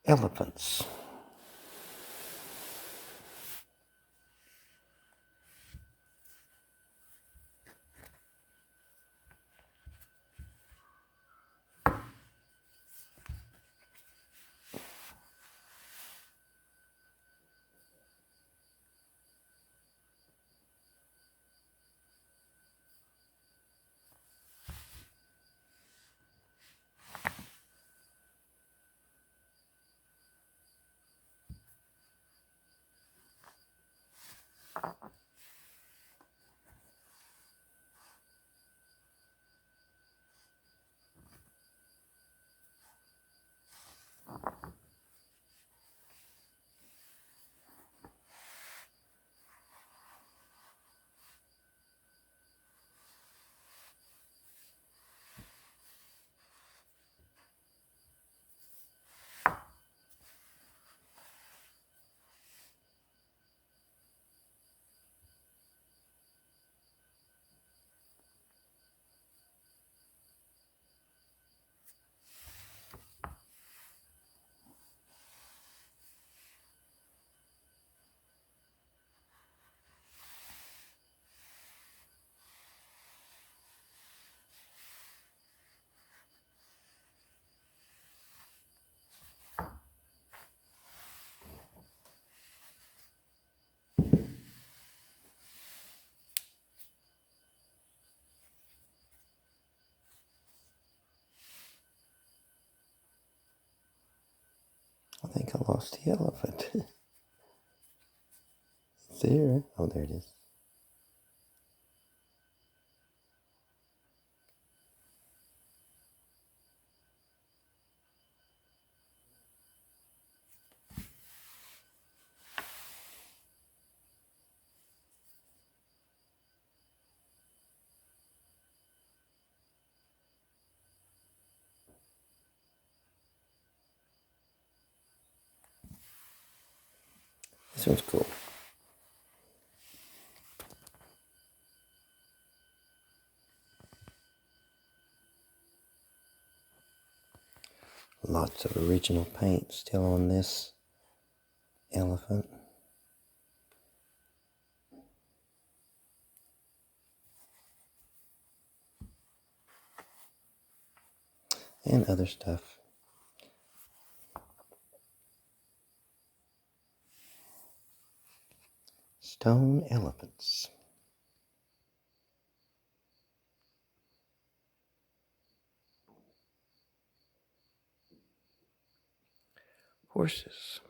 elephants. I think I lost the elephant. It's there. Oh, there it is. This one's cool. Lots of original paint still on this elephant. And other stuff. Stone elephants. Horses.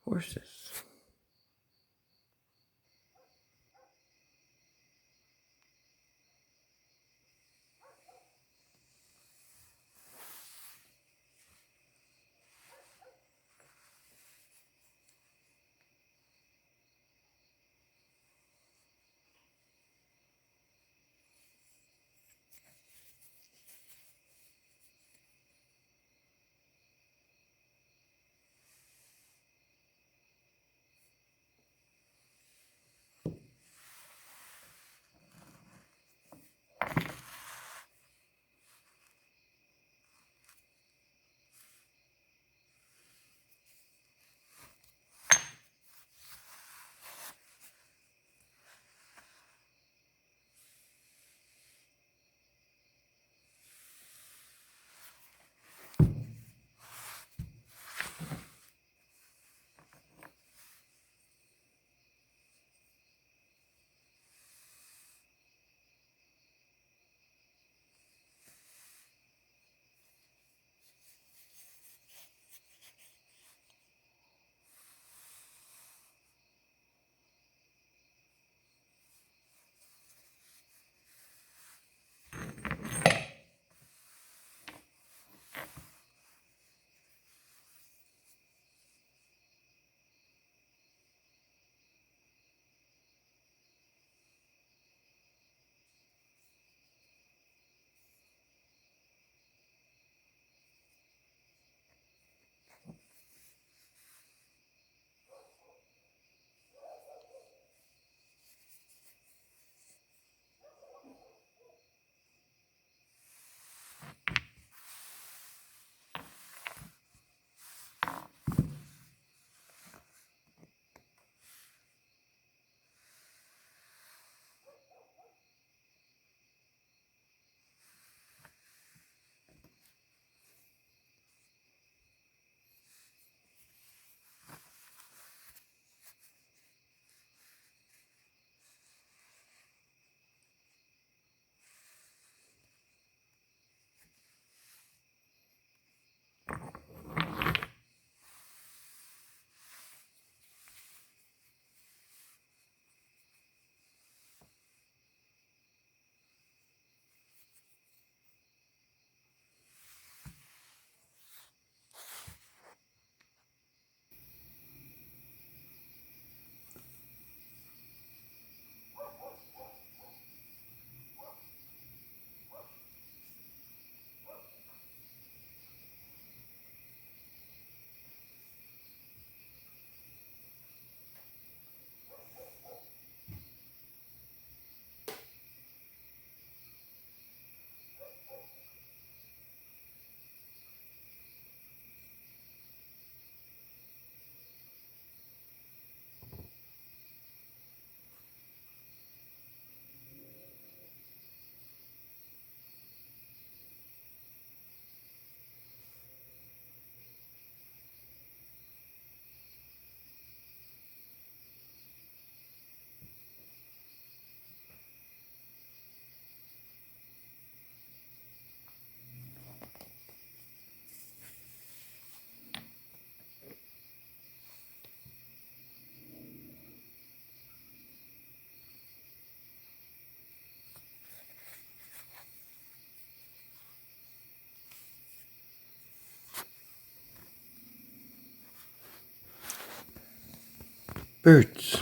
horses. Birds.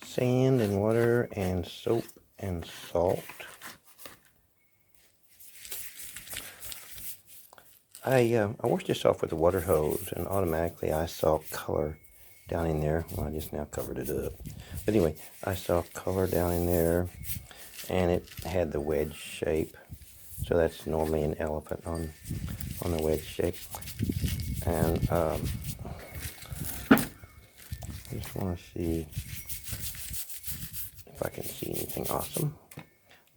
Sand and water and soap and salt. I washed this off with a water hose, and automatically I saw color down in there. Well, I just now covered it up. But anyway, I saw color down in there, and it had the wedge shape. So that's normally an elephant on the wedge shape. And I just want to see if I can see anything awesome.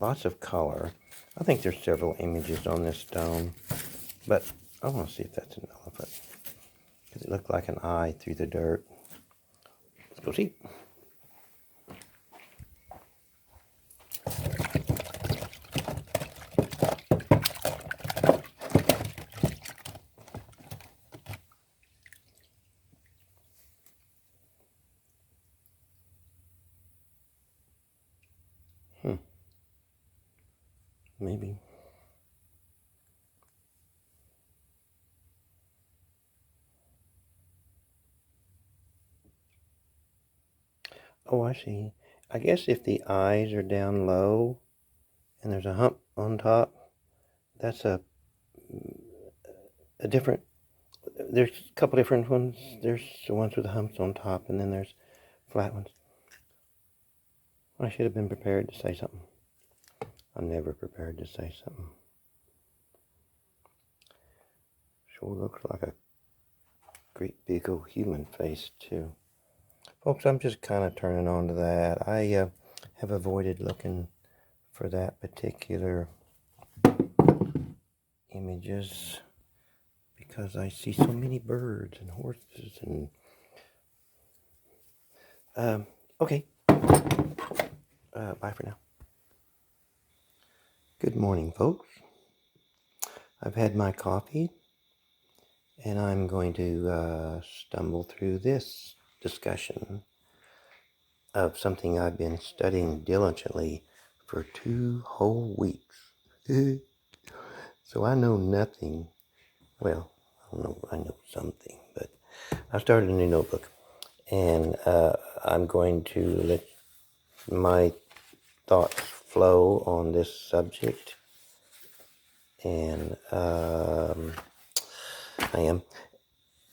Lots of color. I think there's several images on this stone, but I want to see if that's an elephant, because it looked like an eye through the dirt. Let's go see. maybe. Oh, I see. I guess if the eyes are down low and there's a hump on top, that's a different. There's a couple different ones. There's the ones with the humps on top, and then there's flat ones. I should have been prepared to say something. I'm never prepared to say something. Sure looks like a great big old human face, too. Folks, I'm just kind of turning on to that. I have avoided looking for that particular images because I see so many birds and horses and okay. Bye for now. Good morning, folks. I've had my coffee and I'm going to stumble through this discussion of something I've been studying diligently for 2 whole weeks. So I know nothing. Well, I know something, but I started a new notebook, and I'm going to let my thoughts flow on this subject, and I am.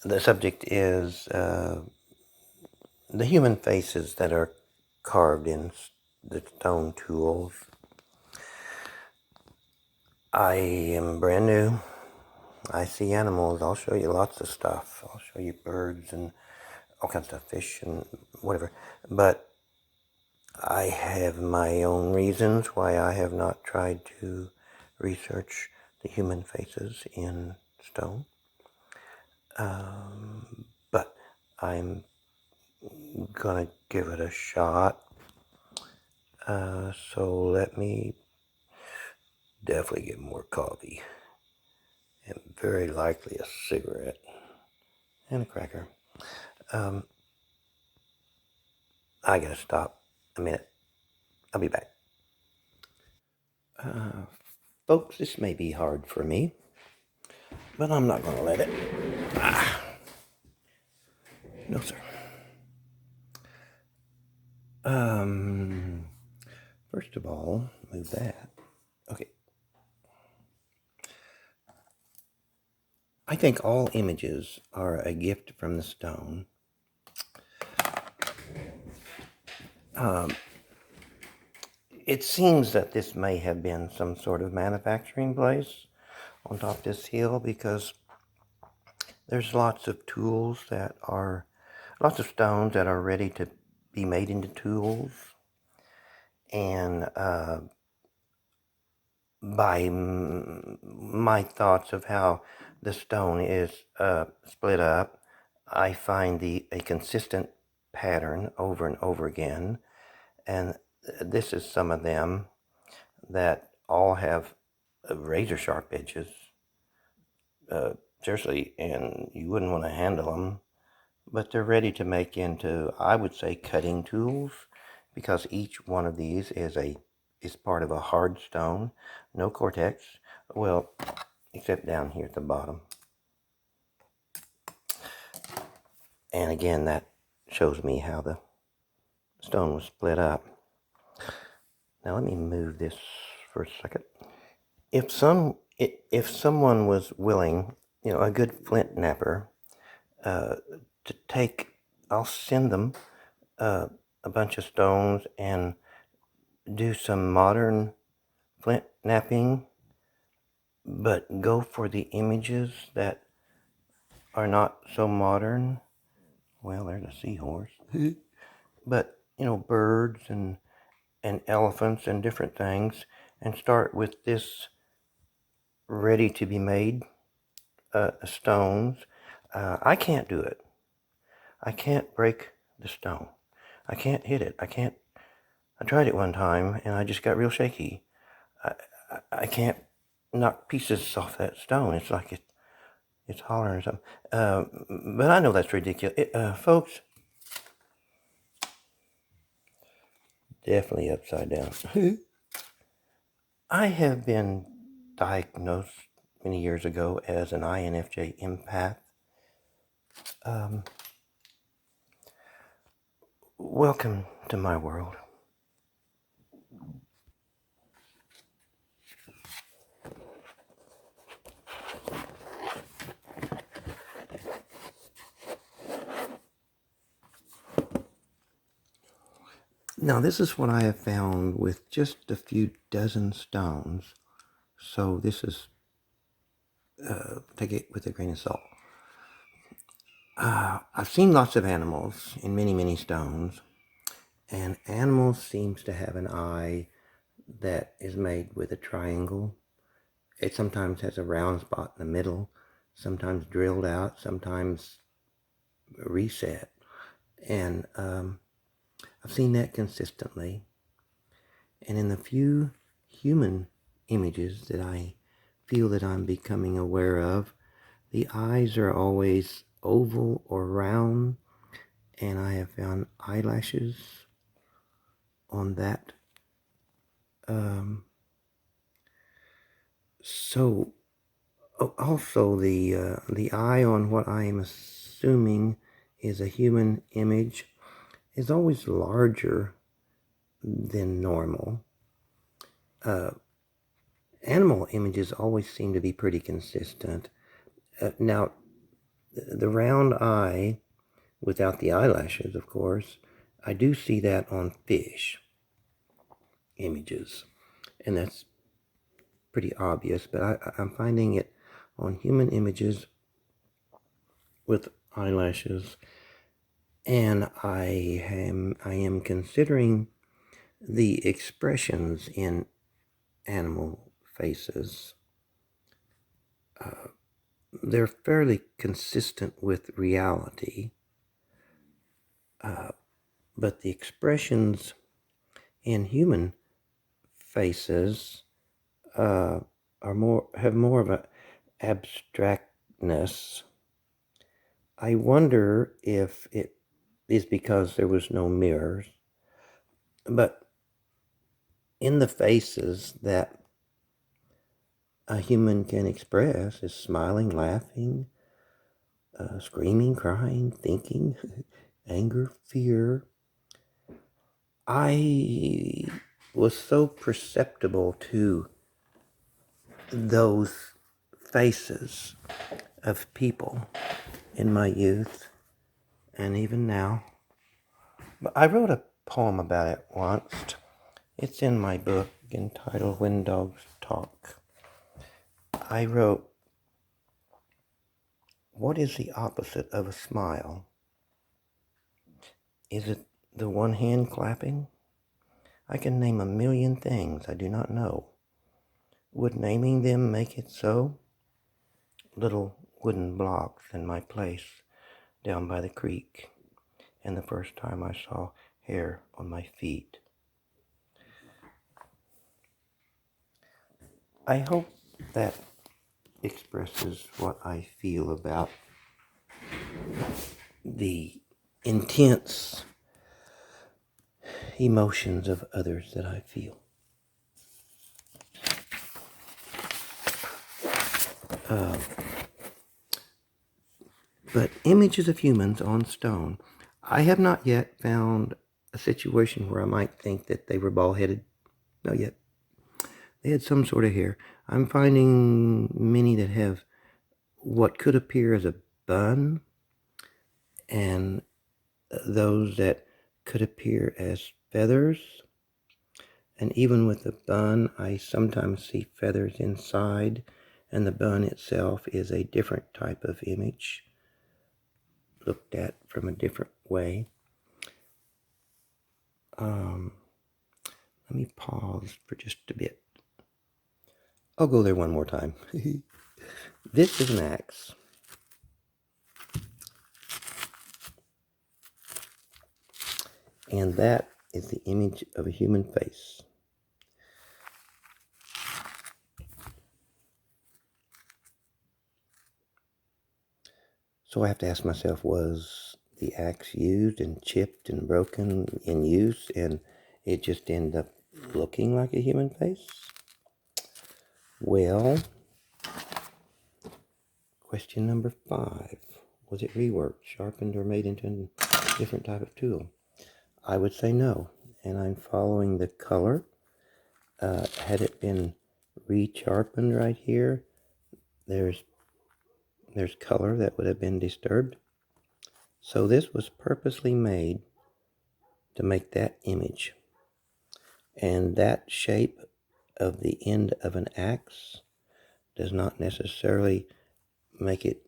The subject is the human faces that are carved in the stone tools. I am brand new. I see animals. I'll show you lots of stuff. I'll show you birds and all kinds of stuff, fish and whatever. But I have my own reasons why I have not tried to research the human faces in stone. But I'm gonna give it a shot. So let me definitely get more coffee and very likely a cigarette and a cracker. I gotta stop a minute. I'll be back. Folks, this may be hard for me, but I'm not gonna let it. No, sir. First of all, move that. Okay. I think all images are a gift from the stone. It seems that this may have been some sort of manufacturing place on top of this hill because there's lots of tools that are, lots of stones that are ready to be made into tools. And by my thoughts of how the stone is split up, I find a consistent pattern over and over again. And this is some of them that all have razor sharp edges. Seriously, and you wouldn't want to handle them, but they're ready to make into, I would say, cutting tools, because each one of these is part of a hard stone, no cortex, well, except down here at the bottom. And again, that shows me how the stone was split up. Now let me move this for a second. If someone was willing, a good flint knapper, to take, I'll send them a bunch of stones and do some modern flint knapping, but go for the images that are not so modern. Well, there's a seahorse. But, birds and elephants and different things, and start with this ready to be made stones. I can't do it. I can't break the stone. I can't hit it. I tried it one time and I just got real shaky. I can't knock pieces off that stone. It's like it's hollering or something. But I know that's ridiculous. Folks, definitely upside down. I have been diagnosed many years ago as an INFJ empath. Welcome to my world. Now, this is what I have found with just a few dozen stones. So this is, take it with a grain of salt. I've seen lots of animals in many, many stones. And animals seems to have an eye that is made with a triangle. It sometimes has a round spot in the middle, sometimes drilled out, sometimes reset. And I've seen that consistently. And in the few human images that I feel that I'm becoming aware of, the eyes are always oval or round, and I have found eyelashes on that. So also the eye on what I am assuming is a human image is always larger than normal. Animal images always seem to be pretty consistent. Now, the round eye, without the eyelashes, of course, I do see that on fish images, and that's pretty obvious, but I'm finding it on human images with eyelashes, and I am considering the expressions in animal faces. They're fairly consistent with reality, but the expressions in human faces have more of an abstractness. I wonder if it is because there was no mirrors, but in the faces that a human can express is smiling, laughing, screaming, crying, thinking, anger, fear. I was so perceptible to those faces of people in my youth and even now. But I wrote a poem about it once. It's in my book entitled When Dogs Talk. I wrote, what is the opposite of a smile? Is it the one hand clapping? I can name a million things I do not know. Would naming them make it so? Little wooden blocks in my place down by the creek, and the first time I saw hair on my feet. I hope that expresses what I feel about the intense emotions of others that I feel. But images of humans on stone, I have not yet found a situation where I might think that they were bald-headed. Not yet. They had some sort of hair. I'm finding many that have what could appear as a bun, and those that could appear as feathers. And even with the bun, I sometimes see feathers inside, and the bun itself is a different type of image, looked at from a different way. Let me pause for just a bit. I'll go there one more time. This is an axe. And that is the image of a human face. So I have to ask myself, was the axe used and chipped and broken in use, and it just ended up looking like a human face? Well, question number 5. Was it reworked, sharpened, or made into a different type of tool? I would say no, and I'm following the color. Had it been re-sharpened right here, there's color that would have been disturbed. So this was purposely made to make that image. And that shape of the end of an axe does not necessarily make it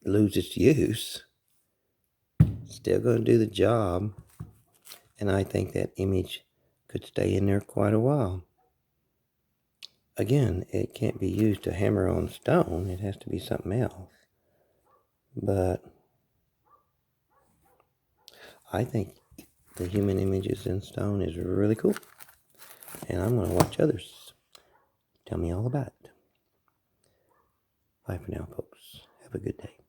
lose its use. Still going to do the job. And I think that image could stay in there quite a while. Again, it can't be used to hammer on stone. It has to be something else. But I think the human images in stone is really cool. And I'm going to watch others tell me all about it. Bye for now, folks. Have a good day.